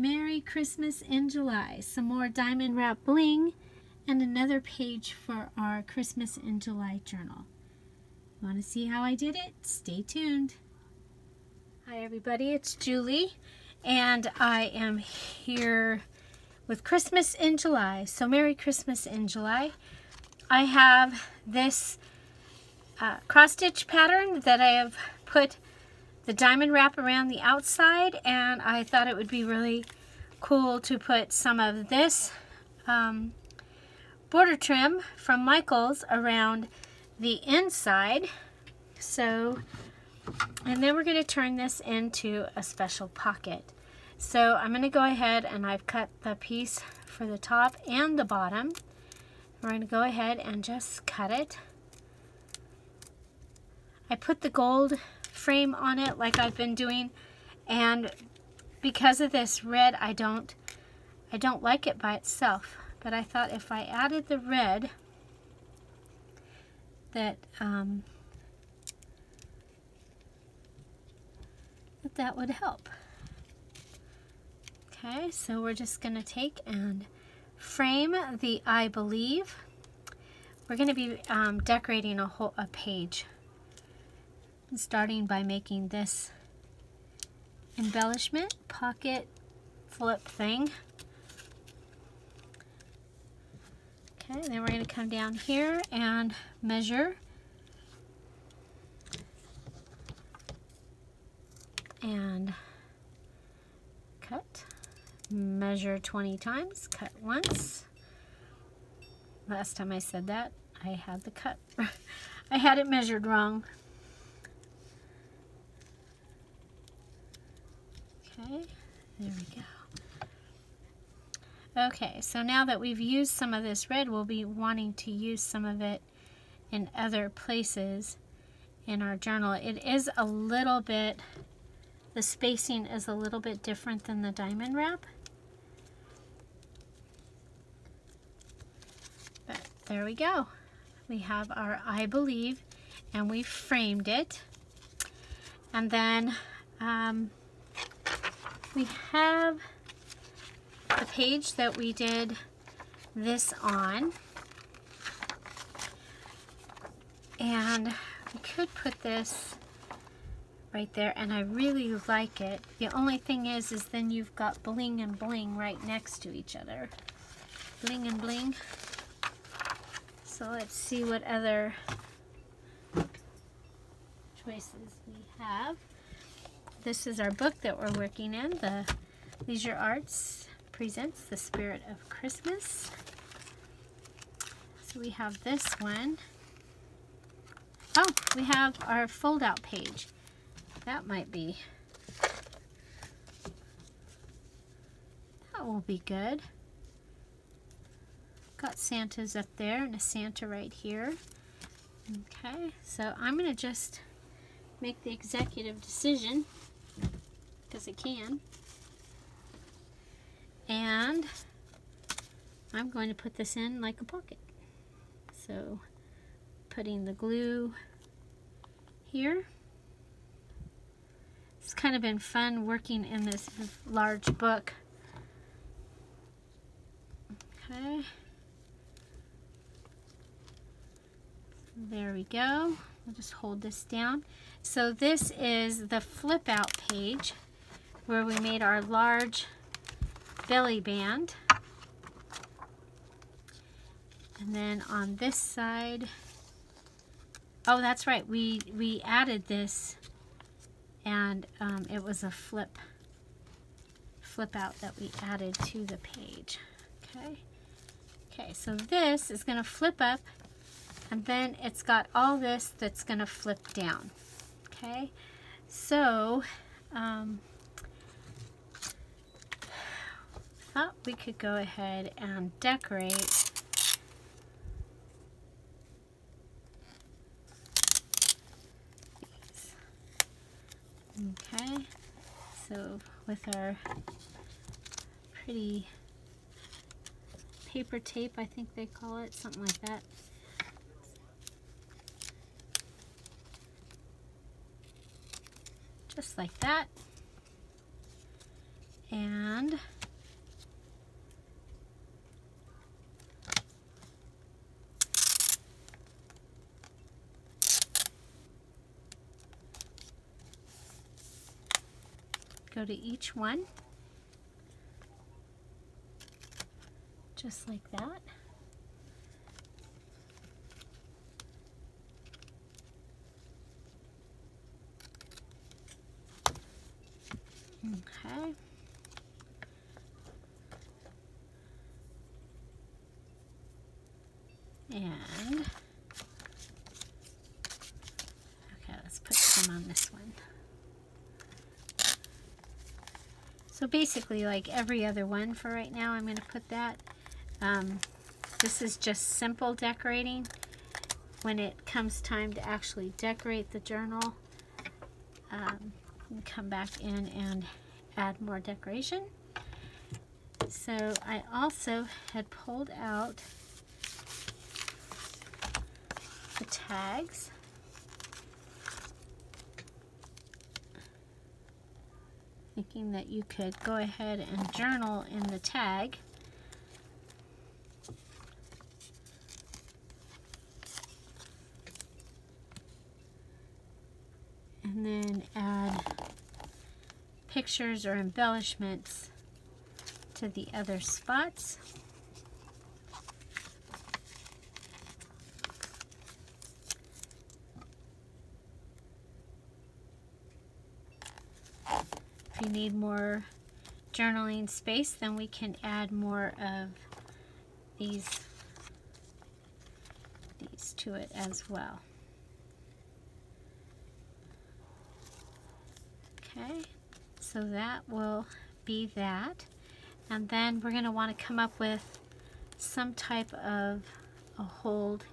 Merry Christmas in July. Some more diamond wrap bling and another page for our Christmas in July journal. Want to see how I did it? Stay tuned. Hi everybody, it's Julie and I am here with Christmas in July. So Merry Christmas in July. I have this cross stitch pattern that I have put the diamond wrap around the outside, and I thought it would be really cool to put some of this border trim from Michaels around the inside. So, and then we're going to turn this into a special pocket. So I'm going to go ahead and I've cut the piece for the top and the bottom. We're going to go ahead and just cut it. I put the gold frame on it like I've been doing, and because of this red, I don't like it by itself, but I thought if I added the red that would help. Okay, so we're just going to take and frame the I believe. We're going to be decorating a page, starting by making this embellishment pocket flip thing. Okay, then we're going to come down here and measure and cut. Measure 20 times, cut once. Last time I said that, I had the cut. I had it measured wrong. Okay, there we go. Okay, so now that we've used some of this red, we'll be wanting to use some of it in other places in our journal. It is a little bit, the spacing is a little bit different than the diamond wrap. But there we go. We have our I believe, and we framed it. And then we have the page that we did this on, and we could put this right there, and I really like it. The only thing is then you've got bling and bling right next to each other. Bling and bling. So let's see what other choices we have. This is our book that we're working in. The Leisure Arts presents The Spirit of Christmas. So we have this one. Oh, we have our fold-out page. That might be, that will be good. Got Santas up there and a Santa right here. Okay, so I'm going to just make the executive decision, because I can. And I'm going to put this in like a pocket. So putting the glue here. It's kind of been fun working in this large book. Okay. There we go. We'll just hold this down. So this is the flip out page where we made our large belly band. And then on this side, oh, that's right, we added this, and it was a flip out that we added to the page. Okay, so this is going to flip up, and then it's got all this that's going to flip down. Okay, so thought we could go ahead and decorate these. Okay, so with our pretty paper tape, I think they call it, something like that. Just like that. And go to each one, just like that. Okay. And okay, let's put some on this one. So basically, like every other one for right now, I'm going to put that. This is just simple decorating. When it comes time to actually decorate the journal, come back in and add more decoration. So I also had pulled out the tags. Thinking that you could go ahead and journal in the tag. And then add pictures or embellishments to the other spots. If you need more journaling space, then we can add more of these to it as well. Okay, so that will be that. And then we're going to want to come up with some type of a hold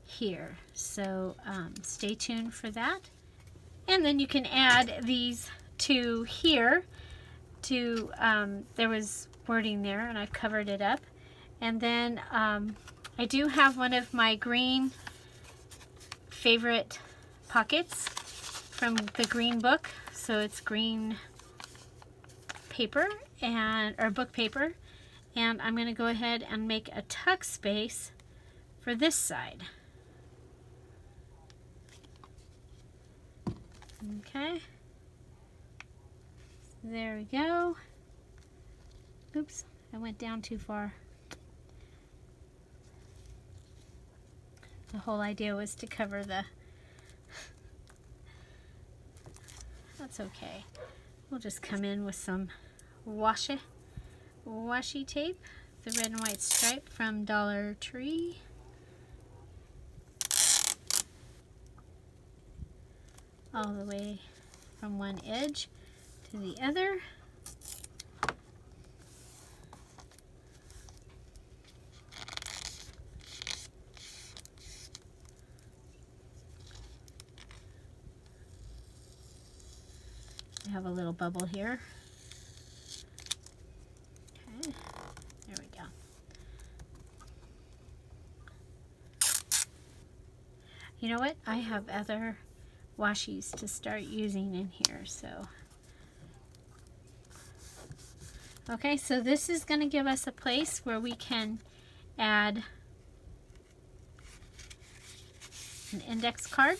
here. So stay tuned for that. And then you can add these two here to, there was wording there and I've covered it up. And then I do have one of my green favorite pockets from the green book. So it's green paper or book paper, and I'm going to go ahead and make a tuck space for this side. Okay, there we go. Oops, I went down too far. The whole idea was to cover the... That's okay. We'll just come in with some washi tape, the red and white stripe from Dollar Tree. All the way from one edge to the other. I have a little bubble here. Okay, there we go. You know what? I have other washies to start using in here, so. Okay, so this is going to give us a place where we can add an index card,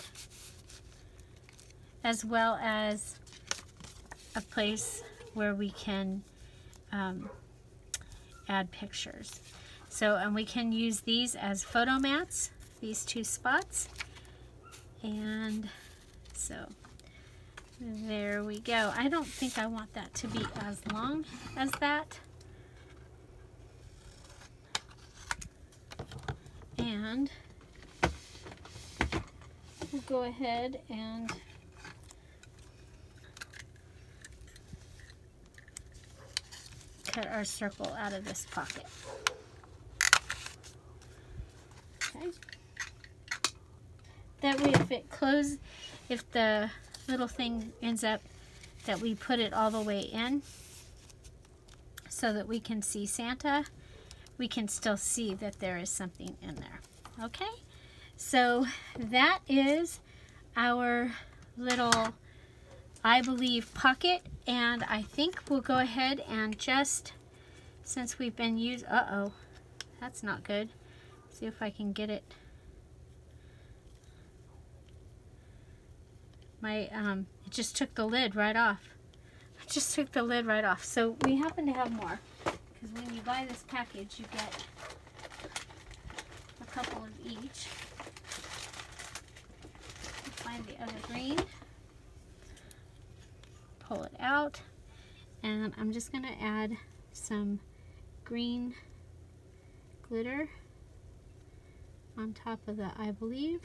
as well as a place where we can add pictures. So, and we can use these as photo mats, these two spots. And so there we go. I don't think I want that to be as long as that. And we'll go ahead and cut our circle out of this pocket. Okay. That way if the little thing ends up that we put it all the way in so that we can see Santa, we can still see that there is something in there. Okay, so that is our little I Believe pocket, and I think we'll go ahead and just, since we've been using, uh-oh, that's not good. See if I can get it. It just took the lid right off. It just took the lid right off. So we happen to have more, because when you buy this package, you get a couple of each. Find the other green. Pull it out, and I'm just going to add some green glitter on top of the I Believe.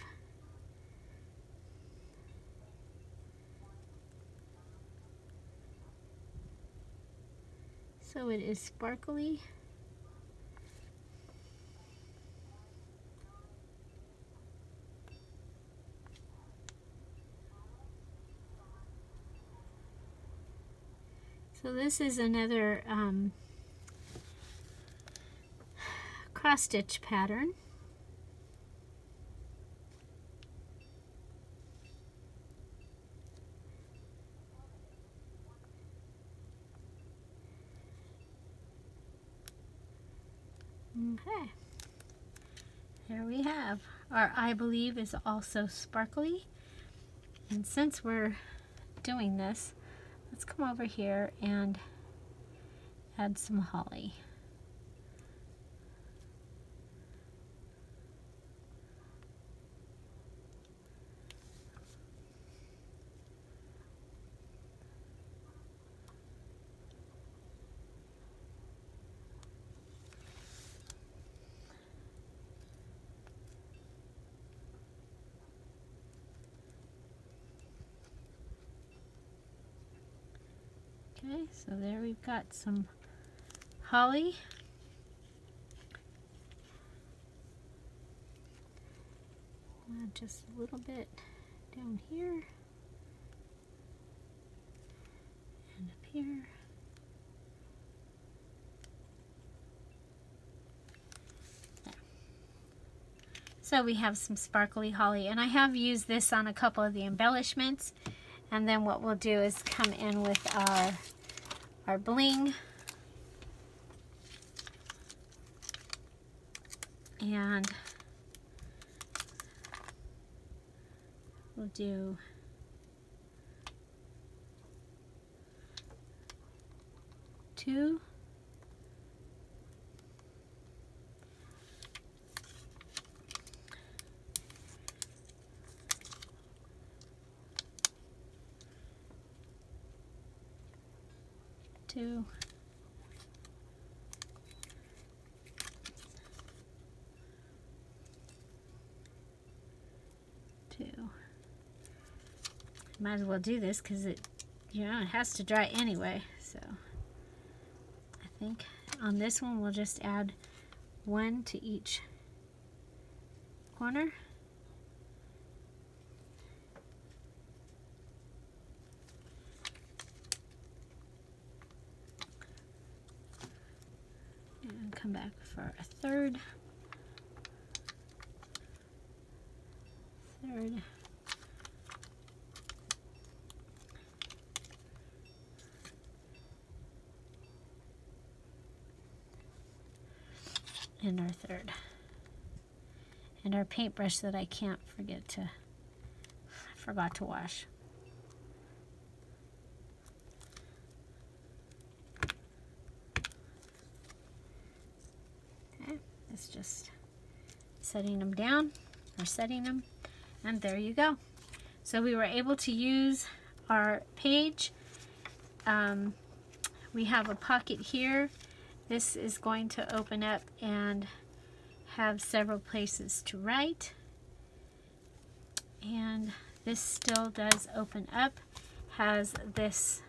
So it is sparkly. So this is another cross stitch pattern. Okay, there we have our I Believe is also sparkly. And since we're doing this, let's come over here and add some holly. Okay, so there we've got some holly. Add just a little bit down here and up here. There. So we have some sparkly holly, and I have used this on a couple of the embellishments. And then what we'll do is come in with our bling, and we'll do two, two, two. Might as well do this because it has to dry anyway. So I think on this one we'll just add one to each corner. And come back for a third. And our third. And our paintbrush that I can't forget to, I forgot to wash. Okay, it's just setting them down, or setting them, and there you go. So we were able to use our page. We have a pocket here. This is going to open up and have several places to write. And this still does open up, has this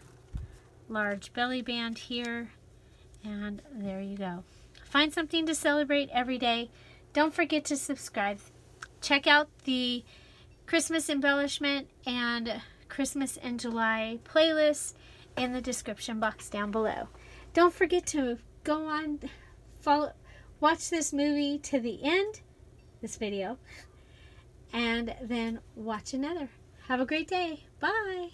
large belly band here, and there you go. Find something to celebrate every day. Don't forget to subscribe. Check out the Christmas embellishment and Christmas in July playlists in the description box down below. Don't forget to go on, watch this movie to the end, this video, and then watch another. Have a great day. Bye.